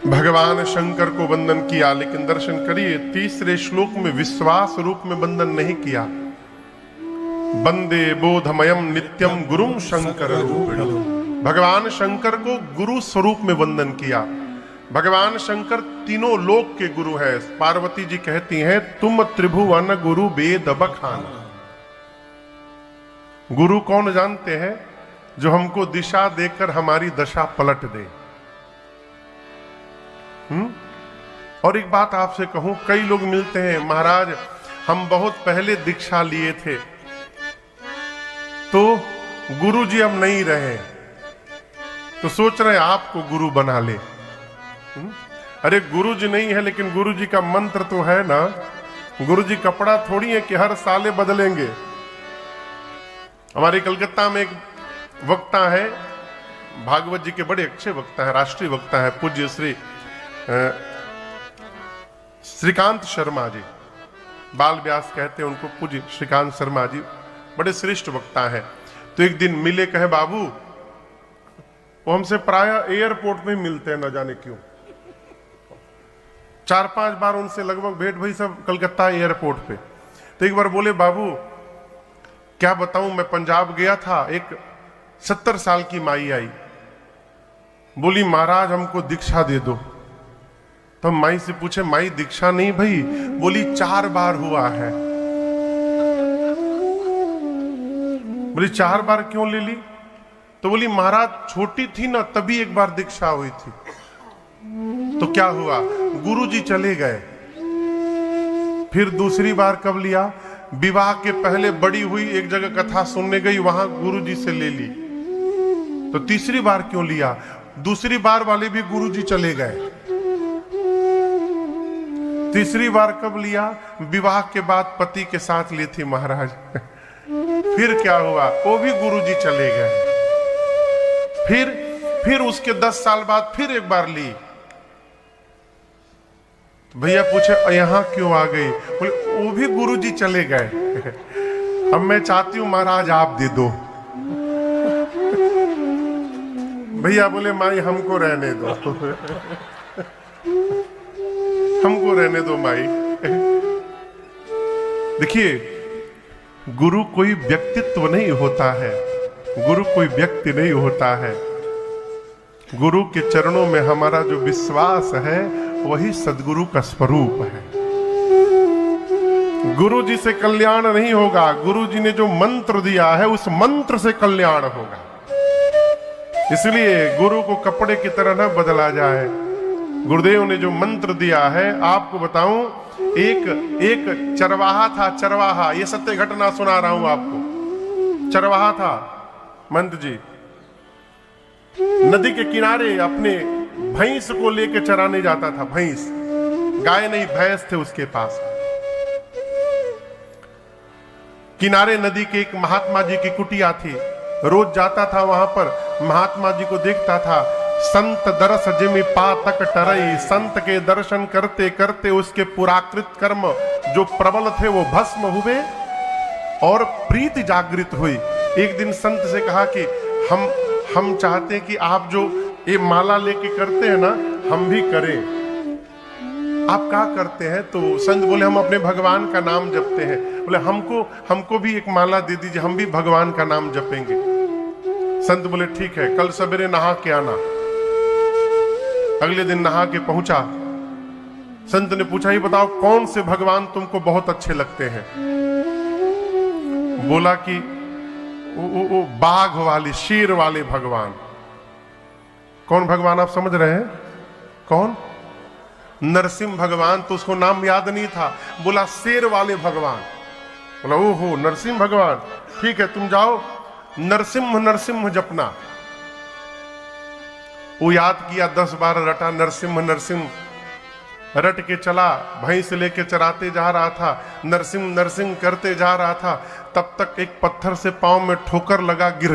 भगवान शंकर को वंदन किया, लेकिन दर्शन करिए तीसरे श्लोक में विश्वास रूप में वंदन नहीं किया। वंदे बोधमयम नित्यम गुरुम शंकर रूपिणम। भगवान शंकर को गुरु स्वरूप में वंदन किया। भगवान शंकर तीनों लोक के गुरु हैं। पार्वती जी कहती हैं तुम त्रिभुवन गुरु वेद बखाना। गुरु कौन जानते हैं? जो हमको दिशा देकर हमारी दशा पलट दे। और एक बात आपसे कहूं, कई लोग मिलते हैं, महाराज हम बहुत पहले दीक्षा लिए थे तो गुरु जी अब नहीं रहे, तो सोच रहे आपको गुरु बना ले। अरे गुरु जी नहीं है, लेकिन गुरु जी का मंत्र तो है ना। गुरु जी कपड़ा थोड़ी है कि हर साले बदलेंगे। हमारे कलकत्ता में एक वक्ता है, भागवत जी के बड़े अच्छे वक्ता है, राष्ट्रीय वक्ता है, पूज्य श्री श्रीकांत शर्मा जी, बाल व्यास कहते हैं उनको, पूज्य श्रीकांत शर्मा जी बड़े श्रेष्ठ वक्ता हैं। तो एक दिन मिले, कहे बाबू, वो हमसे प्राय एयरपोर्ट में मिलते हैं, न जाने क्यों। 4-5 बार उनसे लगभग भेंट भई, सब कलकत्ता एयरपोर्ट पे। तो एक बार बोले बाबू क्या बताऊं, मैं पंजाब गया था, एक 70 साल की माई आई, बोली महाराज हमको दीक्षा दे दो। तो हम माई से पूछे माई दीक्षा नहीं भाई, बोली 4 बार हुआ है। बोली 4 बार क्यों ले ली? तो बोली महाराज छोटी थी ना तभी एक बार दीक्षा हुई थी। तो क्या हुआ, गुरुजी चले गए। फिर दूसरी बार कब लिया? विवाह के पहले बड़ी हुई, एक जगह कथा सुनने गई, वहां गुरुजी से ले ली। तो तीसरी बार क्यों लिया? दूसरी बार वाले भी गुरुजी चले गए। तीसरी बार कब लिया? विवाह के बाद पति के साथ ली थी महाराज। फिर क्या हुआ? वो भी गुरुजी चले गए। फिर उसके 10 साल बाद फिर एक बार ली। तो भैया पूछे यहां क्यों आ गई? बोले वो भी गुरुजी चले गए। अब मैं चाहती हूं महाराज आप दे दो। भैया बोले माई हमको रहने दो। हमको रहने दो माई। देखिए, गुरु कोई व्यक्तित्व नहीं होता है, गुरु कोई व्यक्ति नहीं होता है। गुरु के चरणों में हमारा जो विश्वास है वही सद्गुरु का स्वरूप है। गुरु जी से कल्याण नहीं होगा, गुरु जी ने जो मंत्र दिया है उस मंत्र से कल्याण होगा। इसलिए गुरु को कपड़े की तरह न बदला जाए। गुरुदेव ने जो मंत्र दिया है, आपको बताऊं, एक चरवाहा था, चरवाहा, ये सत्य घटना सुना रहा हूं आपको। चरवाहा था मंत जी, नदी के किनारे अपने भैंस को लेकर चराने जाता था। भैंस, गाय नहीं भैंस थे उसके पास। किनारे नदी के एक महात्मा जी की कुटिया थी, रोज जाता था वहां पर, महात्मा जी को देखता था। संत दरस जिमि पातक टरई, संत के दर्शन करते करते उसके पुराकृत कर्म जो प्रबल थे वो भस्म हुए और प्रीति जागृत हुई। एक दिन संत से कहा कि हम चाहते हैं कि आप जो ये माला लेके करते हैं ना, हम भी करें। आप क्या करते हैं? तो संत बोले हम अपने भगवान का नाम जपते हैं। बोले हमको भी एक माला दे दीजिए, हम भी भगवान का नाम जपेंगे। संत बोले ठीक है, कल सवेरे नहा के आना। अगले दिन नहा के पहुंचा। संत ने पूछा, ही बताओ कौन से भगवान तुमको बहुत अच्छे लगते हैं? बोला कि वो बाघ वाले, शेर वाले भगवान। कौन भगवान आप समझ रहे हैं? कौन? नरसिंह भगवान। तो उसको नाम याद नहीं था, बोला शेर वाले भगवान। बोला ओहो नरसिंह भगवान, ठीक है तुम जाओ नरसिंह नरसिंह जपना। वो याद किया, 10 बार रटा नरसिंह नरसिंह, रट के चला, भैंस लेके चराते जा रहा था, नरसिंह नरसिंह करते जा रहा था। तब तक एक पत्थर से पांव में ठोकर लगा, गिर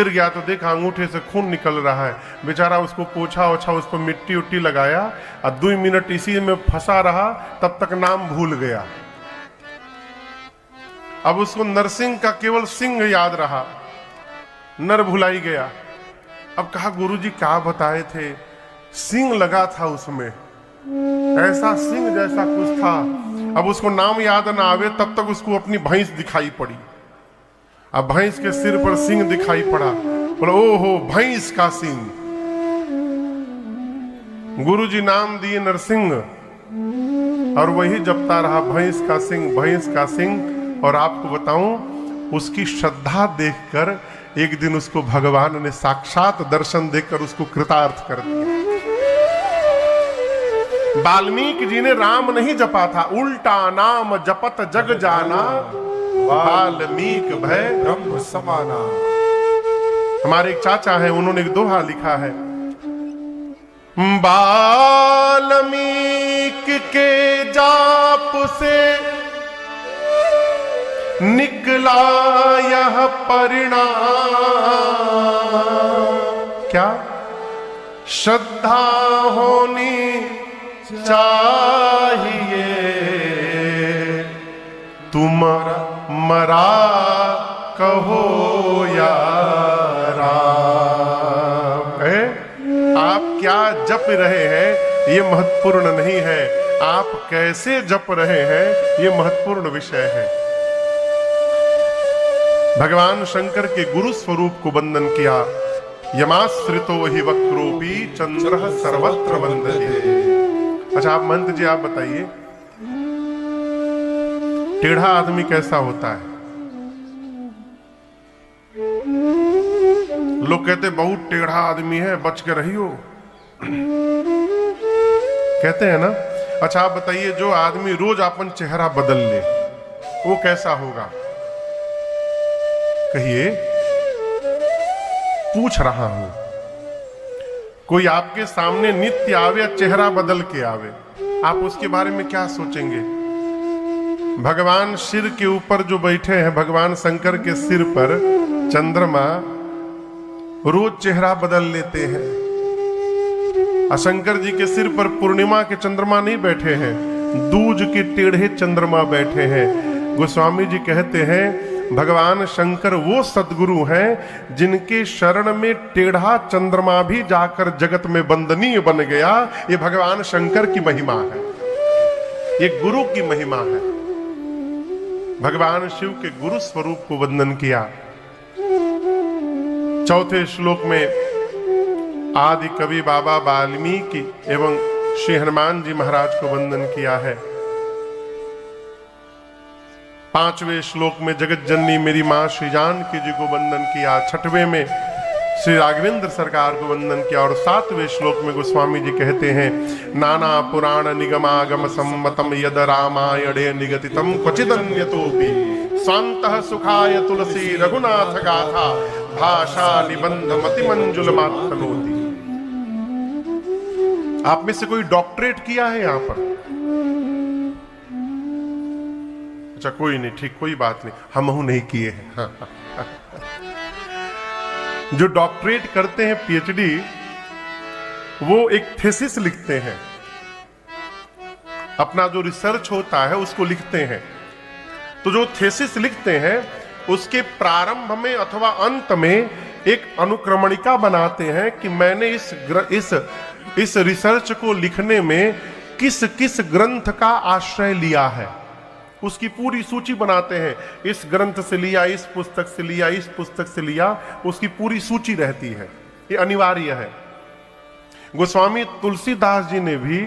गया तो देखा अंगूठे से खून निकल रहा है। बेचारा उसको पोछा ओछा, उस पर मिट्टी उट्टी लगाया और 2 मिनट इसी में फंसा रहा, तब तक नाम भूल गया। अब उसको नरसिंह का केवल सिंह याद रहा, नर भुलाई गया। अब कहा गुरुजी क्या बताए थे? सिंह लगा था उसमें, ऐसा सिंह जैसा कुछ था। अब उसको नाम याद ना आवे तब तक उसको अपनी भैंस दिखाई पड़ी। अब भैंस के सिर पर सिंह दिखाई पड़ा, बोला ओहो भैंस का सिंह। गुरुजी नाम दिए नरसिंह और वही जपता रहा भैंस का सिंह, भैंस का सिंह। और आपको बताऊं, उसकी श्रद्धा देखकर एक दिन उसको भगवान ने साक्षात दर्शन देकर उसको कृतार्थ कर दिया। वाल्मीकि जी ने राम नहीं जपा था, उल्टा नाम जपत जग जाना, वाल्मीकि भय ब्रह्म समाना। हमारे एक चाचा हैं, उन्होंने एक दोहा लिखा है, वाल्मीकि के जाप से निकला यह परिणाम, क्या श्रद्धा होनी चाहिए, तुम्हारा कहो या राम। आप क्या जप रहे हैं ये महत्वपूर्ण नहीं है, आप कैसे जप रहे हैं ये महत्वपूर्ण विषय है। भगवान शंकर के गुरु स्वरूप को वंदन किया। यमाश्रितो हि वक्रोपि चंद्रः सर्वत्र वंदते। अच्छा आप महंत जी आप बताइए, टेढ़ा आदमी कैसा होता है? लोग कहते बहुत टेढ़ा आदमी है, बच के रहियो, कहते हैं ना। अच्छा आप बताइए, जो आदमी रोज अपन चेहरा बदल ले वो कैसा होगा? कहिए। पूछ रहा हूं, कोई आपके सामने नित्य आवे, चेहरा बदल के आवे, आप उसके बारे में क्या सोचेंगे? भगवान सिर के ऊपर जो बैठे हैं, भगवान शंकर के सिर पर चंद्रमा रोज चेहरा बदल लेते हैं। शंकर जी के सिर पर पूर्णिमा के चंद्रमा नहीं बैठे हैं, दूज के टेढ़े चंद्रमा बैठे हैं। गोस्वामी जी कहते हैं भगवान शंकर वो सद्गुरु हैं जिनके शरण में टेढ़ा चंद्रमा भी जाकर जगत में वंदनीय बन गया। ये भगवान शंकर की महिमा है, ये गुरु की महिमा है। भगवान शिव के गुरु स्वरूप को वंदन किया। चौथे श्लोक में आदि कवि बाबा वाल्मीकि एवं श्री हनुमान जी महाराज को वंदन किया है। पांचवें श्लोक में जगत जननी मेरी मां श्री जानकी जी को वंदन किया। छठवें में श्री राघवेंद्र सरकार को वंदन किया। और सातवें श्लोक में गोस्वामी जी कहते हैं नाना पुराण निगमागम सम्मतम यद रामायणे निगतितम क्वचिदन्यतोपि स्वान्तः सुखाय तुलसी रघुनाथ गाथा भाषा निबंध मति मंजुल मातनोति। आप में से कोई डॉक्टरेट किया है यहां पर? अच्छा कोई नहीं, ठीक, कोई बात नहीं, हमहू नहीं किए हैं। जो डॉक्टरेट करते हैं, पीएचडी, वो एक थीसिस लिखते हैं, अपना जो रिसर्च होता है उसको लिखते हैं। तो जो थीसिस लिखते हैं उसके प्रारंभ में अथवा अंत में एक अनुक्रमणिका बनाते हैं कि मैंने इस रिसर्च को लिखने में किस किस ग्रंथ का आश्रय लिया है, उसकी पूरी सूची बनाते हैं। इस ग्रंथ से लिया, इस पुस्तक से लिया, इस पुस्तक से लिया, उसकी पूरी सूची रहती है, ये अनिवार्य है। गोस्वामी तुलसीदास जी ने भी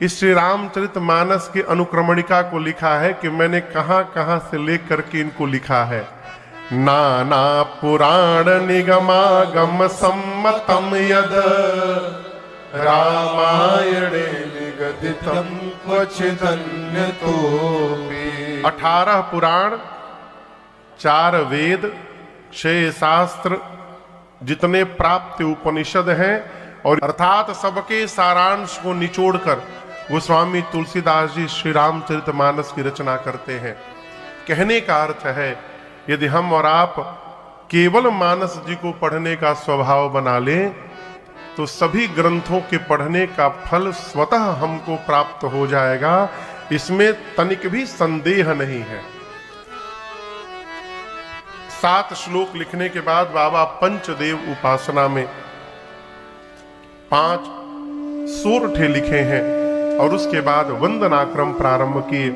इस श्री रामचरितमानस की अनुक्रमणिका को लिखा है कि मैंने कहां कहां से लेकर के इनको लिखा है। नाना पुराण निगमागम सम्मतम यद रामायणे निगदितम क्वचिदन्यतोपि। 18 पुराण, 4 वेद, 6 शास्त्र, जितने प्राप्त उपनिषद हैं, और अर्थात सबके सारांश को निचोड़कर गोस्वामी तुलसीदास जी श्री रामचरितमानस की रचना करते हैं। कहने का अर्थ है यदि हम और आप केवल मानस जी को पढ़ने का स्वभाव बना लें तो सभी ग्रंथों के पढ़ने का फल स्वतः हमको प्राप्त हो जाएगा, इसमें तनिक भी संदेह नहीं है। 7 श्लोक लिखने के बाद बाबा पंचदेव उपासना में 5 सोरठे लिखे हैं और उसके बाद वंदनाक्रम प्रारंभ किए।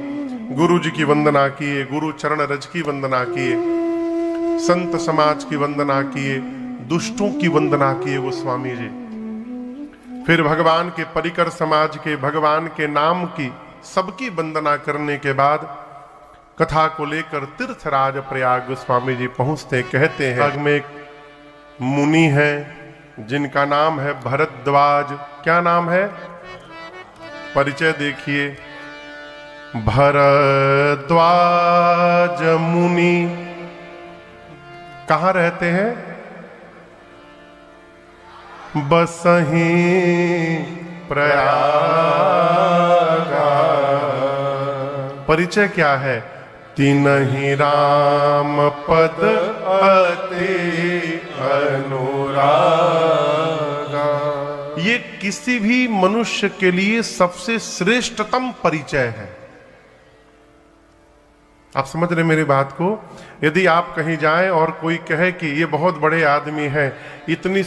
गुरु जी की वंदना किए, गुरु चरण रज की वंदना किए, संत समाज की वंदना किए, दुष्टों की वंदना किए गोस्वामी जी। फिर भगवान के परिकर समाज के, भगवान के नाम की सबकी वंदना करने के बाद कथा को लेकर तीर्थराज प्रयाग गोस्वामी जी पहुंचते। कहते हैं प्रयाग में एक मुनि है जिनका नाम है भरद्वाज। क्या नाम है? परिचय देखिए, भरद्वाज मुनि। कहां रहते हैं? बसहीं प्रयाग। परिचय क्या है? तिन्हि राम पद अति अनुरागा। ये किसी भी मनुष्य के लिए सबसे श्रेष्ठतम परिचय है। आप समझ रहे मेरी बात को? यदि आप कहीं जाएं और कोई कहे कि ये बहुत बड़े आदमी हैं, इतनी